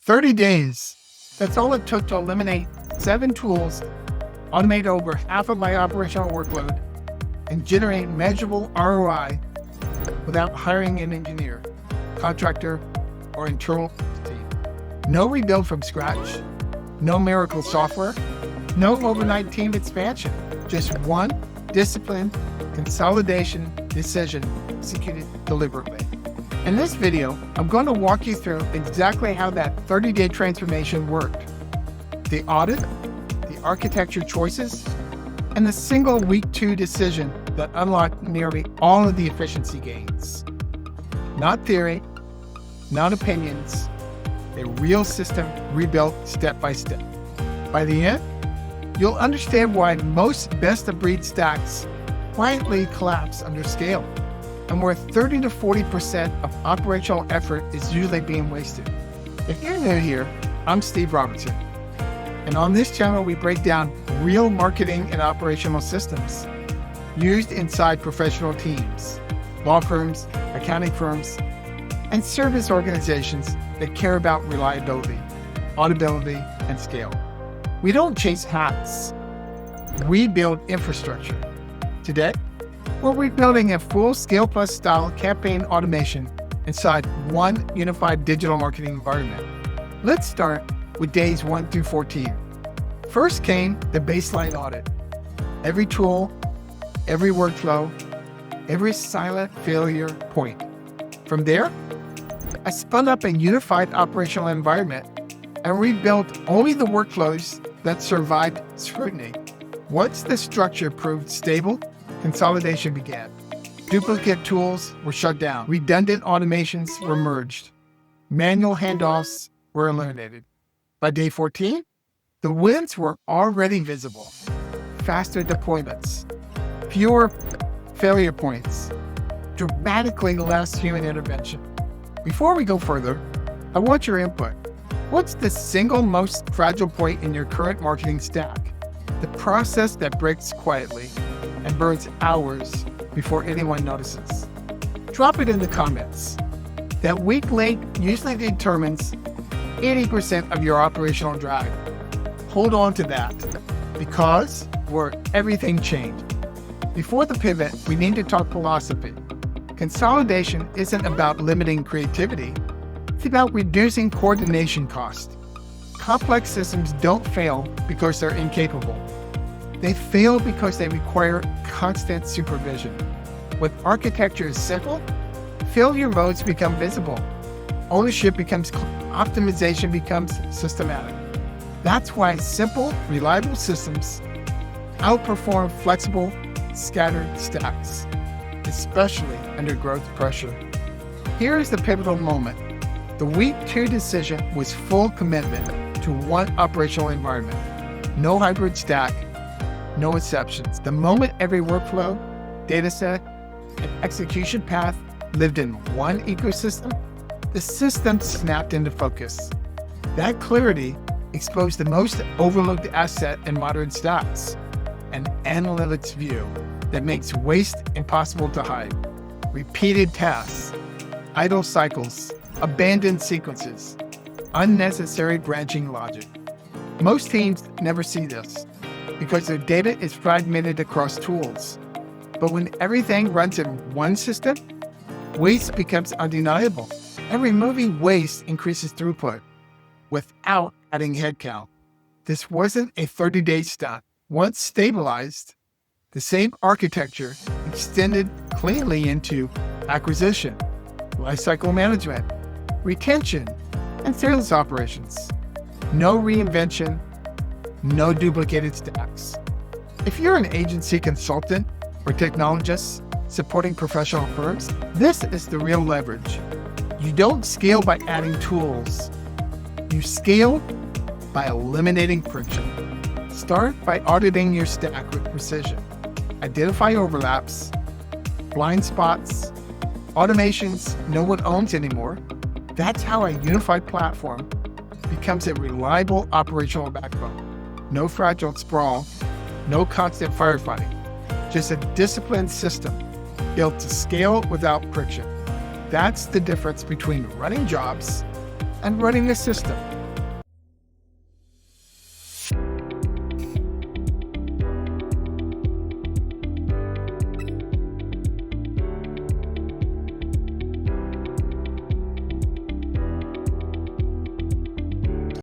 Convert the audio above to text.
30 days. That's all it took to eliminate 7 tools, automate over half of my operational workload, and generate measurable ROI without hiring an engineer, contractor, or internal team. No rebuild from scratch, no miracle software, no overnight team expansion, just one disciplined consolidation decision executed deliberately. In this video, I'm going to walk you through exactly how that 30-day transformation worked. The audit, the architecture choices, and the single week 2 decision that unlocked nearly all of the efficiency gains. Not theory, not opinions, a real system rebuilt step by step. By the end, you'll understand why most best-of-breed stacks quietly collapse under scale, and where 30 to 40% of operational effort is usually being wasted. If you're new here, I'm Steve Robertson, and on this channel we break down real marketing and operational systems used inside professional teams, law firms, accounting firms, and service organizations that care about reliability, auditability, and scale. We don't chase hats, we build infrastructure. Today, we're rebuilding a full Scale Plus style campaign automation inside one unified digital marketing environment. Let's start with days 1 through 14. First came the baseline audit. Every tool, every workflow, every silent failure point. From there, I spun up a unified operational environment and rebuilt only the workflows that survived scrutiny. Once the structure proved stable, consolidation began. Duplicate tools were shut down. Redundant automations were merged. Manual handoffs were eliminated. By day 14, the wins were already visible. Faster deployments, fewer failure points, dramatically less human intervention. Before we go further, I want your input. What's the single most fragile point in your current marketing stack? The process that breaks quietly and burns hours before anyone notices. Drop it in the comments. That weak link usually determines 80% of your operational drag. Hold on to that, because where everything changed. Before the pivot, we need to talk philosophy. Consolidation isn't about limiting creativity. It's about reducing coordination cost. Complex systems don't fail because they're incapable. They fail because they require constant supervision. When architecture is simple, failure modes become visible. Ownership becomes clear. Optimization becomes systematic. That's why simple, reliable systems outperform flexible, scattered stacks, especially under growth pressure. Here is the pivotal moment. The week 2 decision was full commitment to one operational environment. No hybrid stack, no exceptions. The moment every workflow, dataset, and execution path lived in one ecosystem, the system snapped into focus. That clarity exposed the most overlooked asset in modern stacks, an analytics view that makes waste impossible to hide. Repeated tasks, idle cycles, abandoned sequences, unnecessary branching logic. Most teams never see this because their data is fragmented across tools. But when everything runs in one system, waste becomes undeniable, and removing waste increases throughput without adding headcount. This wasn't a 30-day stunt. Once stabilized, the same architecture extended cleanly into acquisition, lifecycle management, retention, and sales operations. No reinvention, no duplicated stacks. If you're an agency consultant or technologist supporting professional firms, this is the real leverage. You don't scale by adding tools. You scale by eliminating friction. Start by auditing your stack with precision. Identify overlaps, blind spots, automations no one owns anymore. That's how a unified platform becomes a reliable operational backbone. No fragile sprawl, no constant firefighting, just a disciplined system built to scale without friction. That's the difference between running jobs and running a system.